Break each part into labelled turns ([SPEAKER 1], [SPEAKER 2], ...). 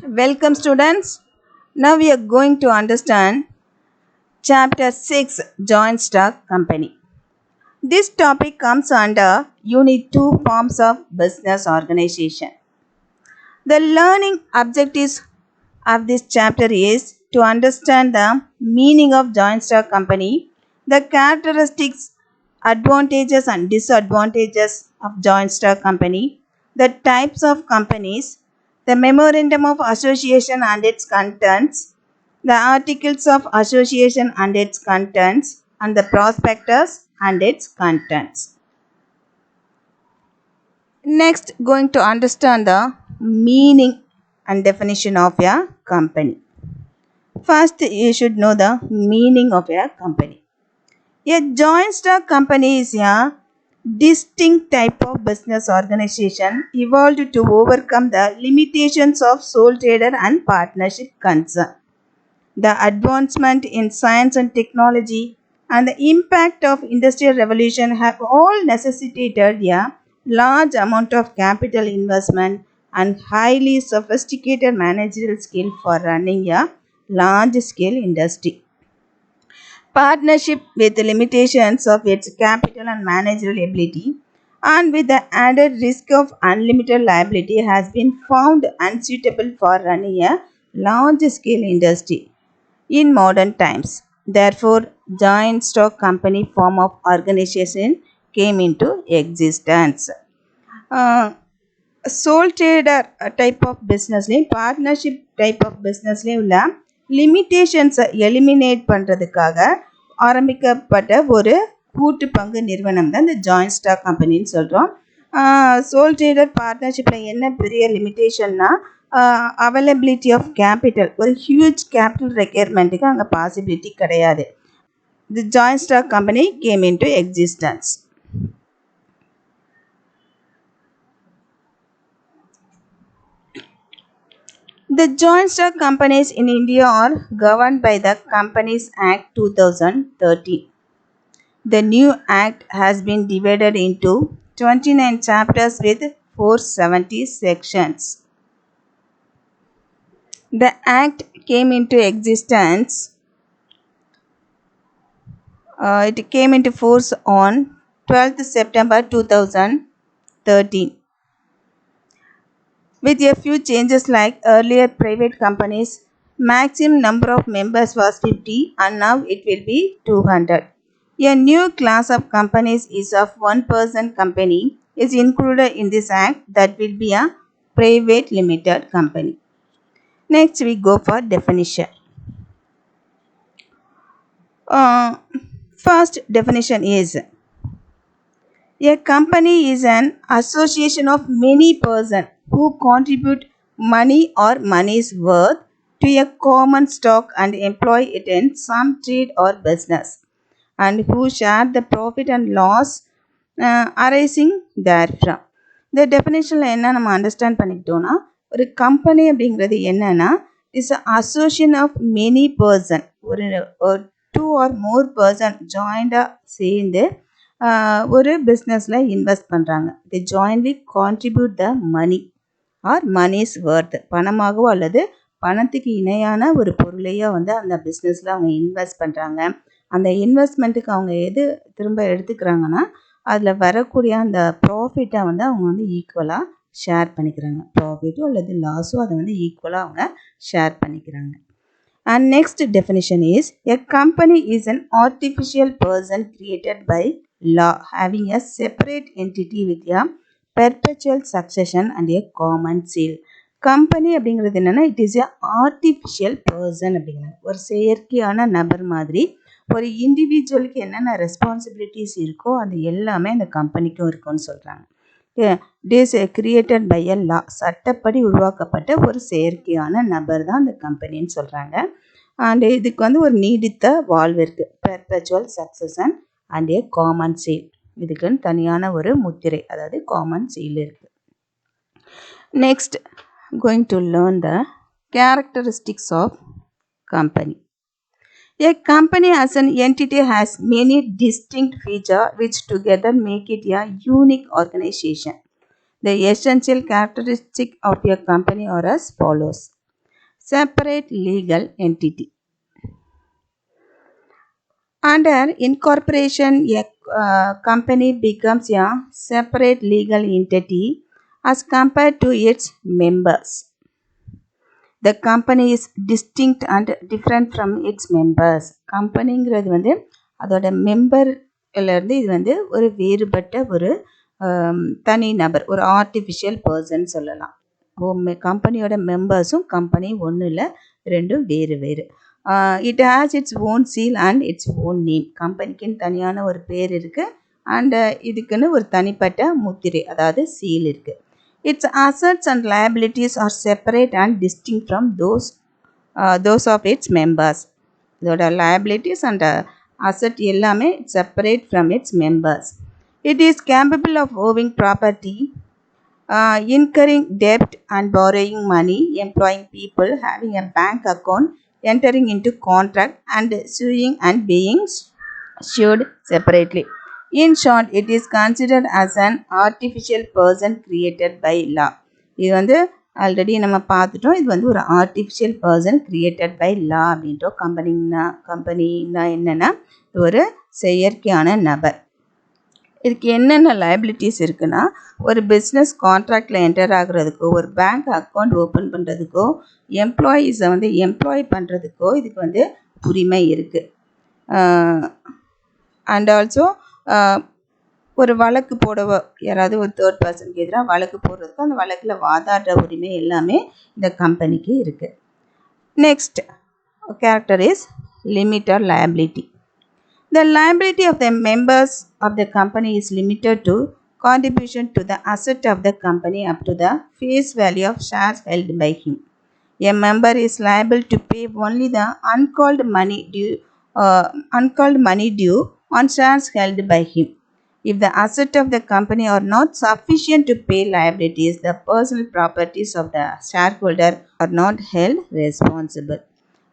[SPEAKER 1] Welcome students. Now we are going to understand chapter 6 Joint Stock Company. This topic comes under unit 2 forms of business organization. The learning objectives of this chapter is to understand the meaning of joint stock company, the characteristics, advantages and disadvantages of joint stock company, the types of companies, the memorandum of association and its contents, the articles of association and its contents, and the prospectus and its contents. Next, going to understand the meaning and definition of a company. First, you should know the meaning of a company. A joint stock company is a distinct type of business organization evolved to overcome the limitations of sole trader and partnership concern. The advancement in science and technology and the impact of industrial revolution have all necessitated a large amount of capital investment and highly sophisticated managerial skill for running a large scale industry. Partnership with the limitations of its capital and managerial ability and with the added risk of unlimited liability has been found unsuitable for running a large scale industry in modern times. Therefore, joint stock company form of organization came into existence. Sole trader type of businessலையும் partnership type of பிஸ்னஸ்லையும் உள்ள லிமிட்டேஷன்ஸை eliminate பண்ணுறதுக்காக ஆரம்பிக்கப்பட்ட ஒரு கூட்டு பங்கு நிறுவனம் தான் இந்த ஜாயிண்ட் ஸ்டாக் கம்பெனின்னு சொல்கிறோம். சோல் ட்ரேடர் பார்ட்னர்ஷிப்பில் என்ன பெரிய லிமிட்டேஷன்னா அவைலபிலிட்டி ஆஃப் கேபிட்டல், ஒரு ஹியூஜ் கேபிட்டல் ரெக்யர்மெண்ட்டுக்கு அங்கே பாசிபிலிட்டி கிடையாது. The joint stock company came into existence. The joint stock companies in India are governed by the Companies Act 2013. The new act has been divided into 29 chapters with 470 sections. The act came into existence, it came into force on 12th September 2013. With a few changes like earlier private companies, maximum number of members was 50 and now it will be 200. A new class of companies is of one-person company is included in this act that will be a private limited company. Next we go for definition. First definition is a company is an association of many persons who contribute money or money's worth to a common stock and employ it in some trade or business and who share the profit and loss arising therefrom. இந்த டெஃபினேஷனில் என்ன நம்ம understand பண்ணிக்கிட்டோன்னா, ஒரு company அப்படிங்கிறது என்னன்னா it's association of many person, ஒரு two or more person ஜாயிண்டாக சேர்ந்து ஒரு பிஸ்னஸில் இன்வெஸ்ட் பண்ணுறாங்க. They jointly contribute the money or money's worth, பணமாகவோ அல்லது பணத்துக்கு இணையான ஒரு பொருளையோ அந்த பிஸ்னஸில் அவங்க இன்வெஸ்ட் பண்ணுறாங்க. அந்த இன்வெஸ்ட்மெண்ட்டுக்கு அவங்க எது திரும்ப எடுத்துக்கிறாங்கன்னா அதில் வரக்கூடிய அந்த ப்ராஃபிட்டை அவங்க ஈக்குவலாக ஷேர் பண்ணிக்கிறாங்க. ப்ராஃபிட்டோ அல்லது லாஸோ அதை ஈக்குவலாக அவங்க ஷேர் பண்ணிக்கிறாங்க. And next definition is a company is an artificial person created by law having a separate entity with a perpetual succession and a common seal. Company அப்படிங்கிறது என்னென்னா it is a artificial person அப்படிங்கிறது ஒரு செயற்கையான நபர் மாதிரி ஒரு இண்டிவிஜுவலுக்கு என்னென்ன responsibilities இருக்கோ அது எல்லாமே அந்த கம்பெனிக்கும் இருக்கும்னு சொல்கிறாங்க. It is created by a law, சட்டப்படி உருவாக்கப்பட்ட ஒரு செயற்கையான நபர் தான் அந்த கம்பெனின்னு சொல்கிறாங்க. அண்ட் இதுக்கு ஒரு நீடித்த வாழ்வு இருக்குது, perpetual succession and a common seal, இதுக்குன்னு தனியான ஒரு முத்திரை அதாவது காமன் சீல் இருக்குது. Next going to learn the characteristics of company. A company as an entity has many distinct features which together make it a unique organization. The essential characteristics of a company are as follows. separate legal entity. Under incorporation, a company becomes a separate legal entity as compared to its members. The company is distinct and different from its members. கம்பெனிங்கிறது வந்து அதோட மெம்பர்லேருந்து இது வந்து ஒரு வேறுபட்ட ஒரு தனி நபர், ஒரு ஆர்டிஃபிஷியல் பர்சன் சொல்லலாம். கம்பெனியோட மெம்பர்ஸும் கம்பெனி ஒன்றும் இல்லை, ரெண்டும் வேறு வேறு. It has its own seal and its own name. கம்பெனிக்குன்னு தனியான ஒரு பேர் இருக்குது அண்ட் இதுக்குன்னு ஒரு தனிப்பட்ட முத்திரை, அதாவது சீல் இருக்குது. Its assets and liabilities are separate and distinct from those of its members. இதோட liabilities and asset எல்லாமே separate from its members. It is capable of owing property, incurring debt and borrowing money, employing people, having a bank account, entering into contract and suing and being sued separately. In short, it is considered as an artificial person created by law. இது வந்து already நம்ம பார்த்துட்டோம். இது வந்து ஒரு artificial person created by law அப்படின்றோம். கம்பெனின்னா என்னென்னா ஒரு செயற்கையான நபர். இதுக்கு என்னென்ன லைபிலிட்டிஸ் இருக்குன்னா, ஒரு பிஸ்னஸ் கான்ட்ராக்டில் என்டர் ஆகுறதுக்கோ, ஒரு பேங்க் அக்கௌண்ட் ஓப்பன் பண்ணுறதுக்கோ, எம்ப்ளாயீஸை வந்து எம்ப்ளாய் பண்ணுறதுக்கோ இதுக்கு வந்து உரிமை இருக்குது. அண்ட் ஆல்சோ ஒரு வழக்கு போடவோ, யாராவது ஒரு தேர்ட் பர்சனுக்கு எதிராக வழக்கு போடுறதுக்கு அந்த வழக்கில் வாதாடுற உரிமை எல்லாமே இந்த கம்பெனிக்கு இருக்குது. Next character is limit or liability. The liability of the members of the company is limited to contribution to the asset of the company up to the face value of shares held by him. A member is liable to pay only the uncalled money due on shares held by him. If the assets of the company are not sufficient to pay liabilities, the personal properties of the shareholder are not held responsible.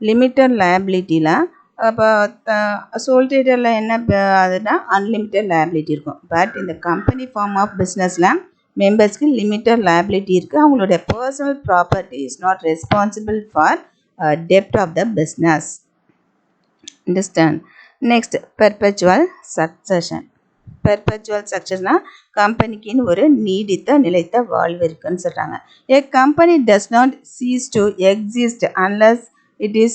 [SPEAKER 1] Limited liability la அப்போ sole ட்ரேடரில் என்ன அதுனா unlimited liability இருக்கும். But இந்த company form of பிஸ்னஸில் மெம்பர்ஸ்க்கு limited liability இருக்குது. அவங்களுடைய personal property is not responsible for டெப்ட் of the business. Understand? Next perpetual succession. Perpetual சக்சஸ்னால் கம்பெனிக்குன்னு ஒரு நீடித்த நிலைத்த வாழ்வு இருக்குன்னு சொல்கிறாங்க. A company does not cease to exist unless it is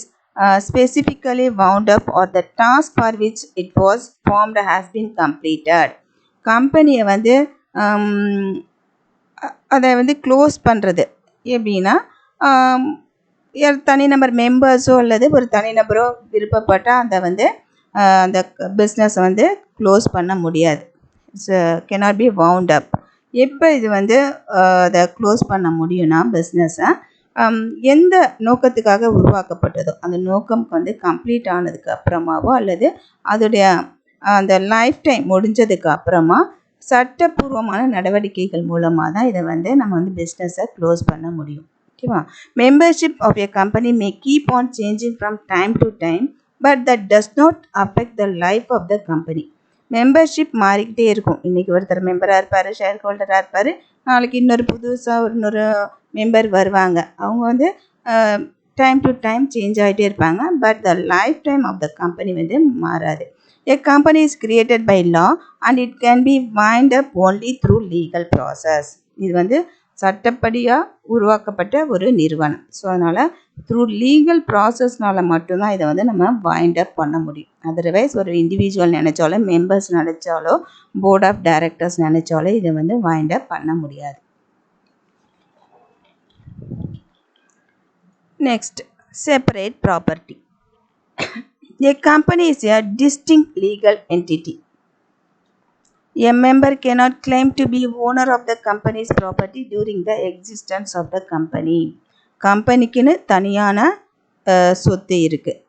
[SPEAKER 1] specifically wound up or the task for which it was formed has been completed. கம்பெனியை வந்து அதை வந்து க்ளோஸ் பண்ணுறது எப்படின்னா, தனிநபர் மெம்பர்ஸோ அல்லது ஒரு தனிநபரோ விருப்பப்பட்டால் அதை வந்து அந்த பிஸ்னஸை வந்து க்ளோஸ் பண்ண முடியாது. It's cannot be wound up. எப்போ இது வந்து அதை க்ளோஸ் பண்ண முடியும்னா, பிஸ்னஸை எந்த நோக்கத்துக்காக உருவாக்கப்பட்டதோ அந்த நோக்கம் வந்து கம்ப்ளீட் ஆனதுக்கு அப்புறமாவோ அல்லது அதோடைய அந்த லைஃப் டைம் முடிஞ்சதுக்கு அப்புறமா சட்டப்பூர்வமான நடவடிக்கைகள் மூலமாக தான் இதை வந்து நம்ம வந்து பிஸ்னஸை க்ளோஸ் பண்ண முடியும். ஓகேவா? Membership of a company may keep on changing from time to time, but that does not affect the life of the company. Membership மாறிக்கிட்டே இருக்கும். இன்றைக்கி ஒருத்தர் மெம்பராக இருப்பார், ஷேர் ஹோல்டராக இருப்பார், நாளைக்கு இன்னொரு மெம்பர் வருவாங்க. அவங்க வந்து டைம் டு டைம் சேஞ்ச் ஆகிட்டே இருப்பாங்க. But the life time of the company வந்து மாறாது. A company is created by law and it can be wind up only through legal process. இது வந்து சட்டப்படியாக உருவாக்கப்பட்ட ஒரு நிறுவனம். ஸோ அதனால் த்ரூ லீகல் ப்ராசஸ்னால் மட்டும்தான் இதை வந்து நம்ம வைண்ட் அப் பண்ண முடியும். அதர்வைஸ் ஒரு இண்டிவிஜுவல் நினச்சாலோ, மெம்பர்ஸ் நினச்சாலோ, போர்ட் ஆஃப் டைரக்டர்ஸ் நினச்சாலோ இதை வந்து வைண்ட் அப் பண்ண முடியாது. Next, separate property. A company is a distinct legal entity. A member cannot claim to be owner of the company's property during the existence of the company. கம்பெனிக்குன்னு தனியான சொத்து இருக்குது.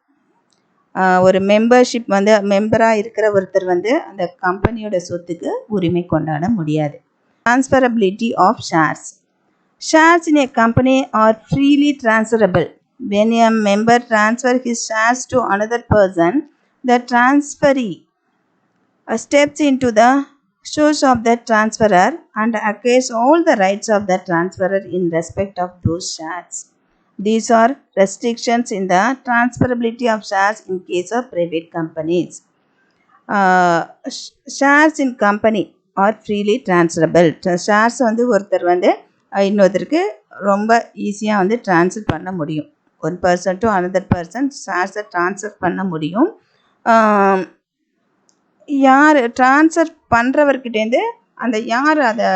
[SPEAKER 1] ஒரு membership வந்து மெம்பராக இருக்கிற ஒருத்தர் வந்து அந்த கம்பெனியோட சொத்துக்கு உரிமை கொண்டாட முடியாது. Transferability of shares. Shares in a company are freely transferable. When a member transfers his shares to another person, the transferee steps into the shoes of the transferor and acquires all the rights of the transferor in respect of those shares. These are restrictions in the transferability of shares in case of private companies. Shares in company are freely transferable. Shares வந்து ஒருத்தர் வந்து இன்னொருத்தருக்கு ரொம்ப ஈஸியாக வந்து transfer பண்ண முடியும். One person to another person ஷேர்ஸை ட்ரான்ஸ்ஃபர் பண்ண முடியும். யார் ட்ரான்ஸ்ஃபர் பண்ணுறவர்கிட்டேருந்து யார் அந்த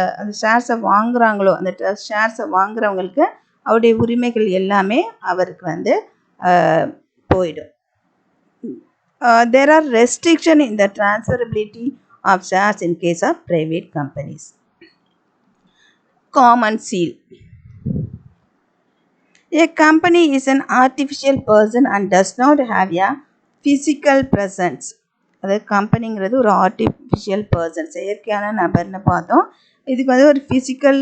[SPEAKER 1] ஷேர்ஸை வாங்குகிறாங்களோ அந்த ஷேர்ஸை வாங்குறவங்களுக்கு அவருடைய உரிமைகள் எல்லாமே அவருக்கு வந்து போயிடும். There are restrictions in the transferability of shares in case of private companies. Common seal. A company is an artificial person and does not have a physical presence. அதாவது கம்பெனிங்கிறது ஒரு ஆர்டிஃபிஷியல் பர்சன், செயற்கையான நபர்னு பார்த்தோம். இதுக்கு வந்து ஒரு ஃபிசிக்கல்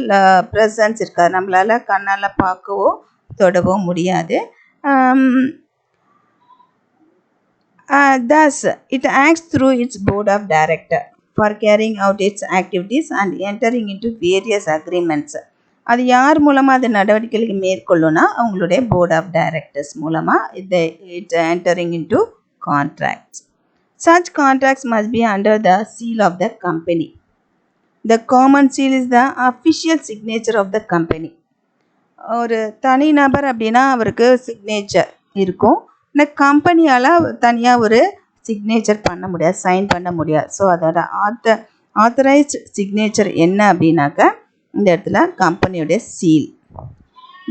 [SPEAKER 1] ப்ரெசன்ஸ் இருக்காது, நம்மளால் கண்ணால் பார்க்கவோ தொடவோ முடியாது. Thus, it acts through its board of directors for carrying out its activities and entering into various agreements. அது யார் மூலமாக அது நடவடிக்கைகளுக்கு மேற்கொள்ளும்னா அவங்களுடைய போர்ட் ஆஃப் டைரக்டர்ஸ் மூலமாக it's entering into contracts. Such contracts must be under the seal of the company. The common seal is the official signature of the company. ஒரு தனி நபர் அப்படின்னா அவருக்கு சிக்னேச்சர் இருக்கும். இந்த கம்பெனியால் தனியாக ஒரு சிக்னேச்சர் பண்ண முடியாது, சைன் பண்ண முடியாது. ஸோ அதோட ஆத்தரைஸ்ட் சிக்னேச்சர் என்ன அப்படின்னாக்க இந்த இடத்துல கம்பெனியோடைய seal.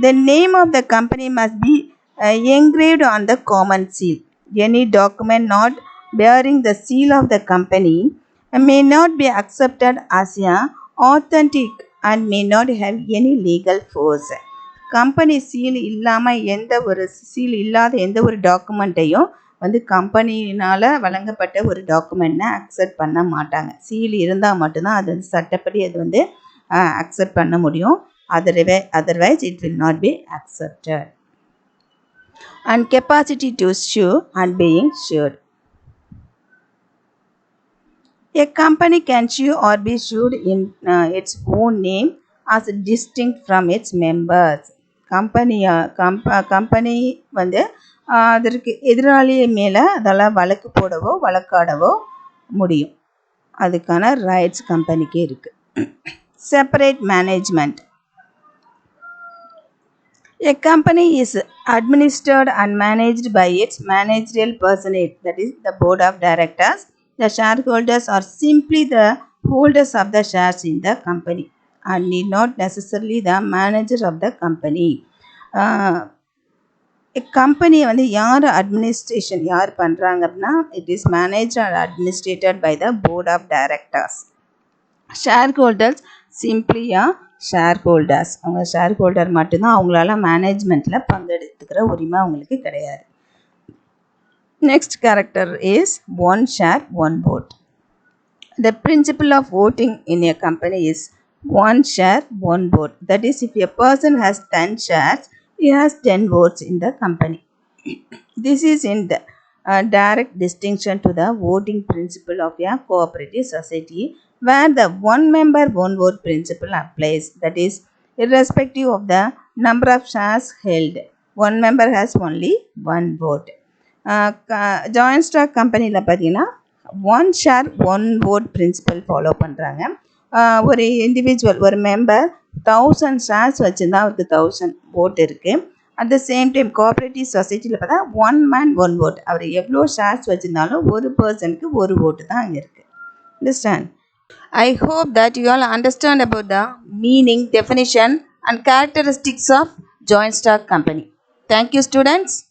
[SPEAKER 1] The name of the company must be engraved on the common seal. Any document not bearing the seal of the company may not be accepted as authentic and may not have any legal force. Company seal இல்லாமல் seal இல்லாத எந்த ஒரு டாக்குமெண்ட்டையும் வந்து கம்பெனினால் வழங்கப்பட்ட ஒரு டாக்குமெண்ட்னை accept பண்ண மாட்டாங்க. Seal இருந்தால் மட்டும்தான் அது வந்து சட்டப்படி அது வந்து அக்செப்ட் பண்ண முடியும். otherwise it will not be accepted. And capacity to sue and being sued. A company can sue or be sued in its own name as distinct from its members. Company வந்து அதற்கு எதிராளி மேலே அதெல்லாம் வழக்கு போடவோ வழக்காடவோ முடியும். அதுக்கான ரைட்ஸ் கம்பெனிக்கு இருக்குது. Separate management. A company is administered and managed by its managerial personage, that is the board of directors. The shareholders are simply the holders of the shares in the company and need not necessarily the manager of the company. Company வந்து யார் administration யார் பண்ணுறாங்க அப்படின்னா it is manage and administrated by the board of directors. Share holders சிம்பிளியா share holders, அவங்க share holder மட்டும்தான், அவங்களால மேனேஜ்மெண்ட்டில் பங்கெடுத்துக்கிற உரிமை அவங்களுக்கு கிடையாது. Next character is one share one vote. The principle of voting in a company is one share one vote. That is, if a person has 10 shares, he has 10 votes in the company. This is in the direct distinction to the voting principle of a cooperative society, where the one member one vote principle applies. That is, irrespective of the number of shares held, one member has only one vote. Joint stock கம்பெனியில் பார்த்தீங்கன்னா one share one vote principle follow பண்ணுறாங்க. ஒரு individual ஒரு member 1000 shares வச்சுருந்தா அவருக்கு 1000 vote இருக்குது. At the same time cooperative சொசைட்டியில் பார்த்தா ஒன் மேன் ஒன் vote, அவர் எவ்வளோ ஷேர்ஸ் வச்சுருந்தாலும் ஒரு பர்சனுக்கு ஒரு vote தான் அங்கே இருக்குது. Understand? I hope that you all understand about the meaning, definition and characteristics of joint stock company. Thank you, students.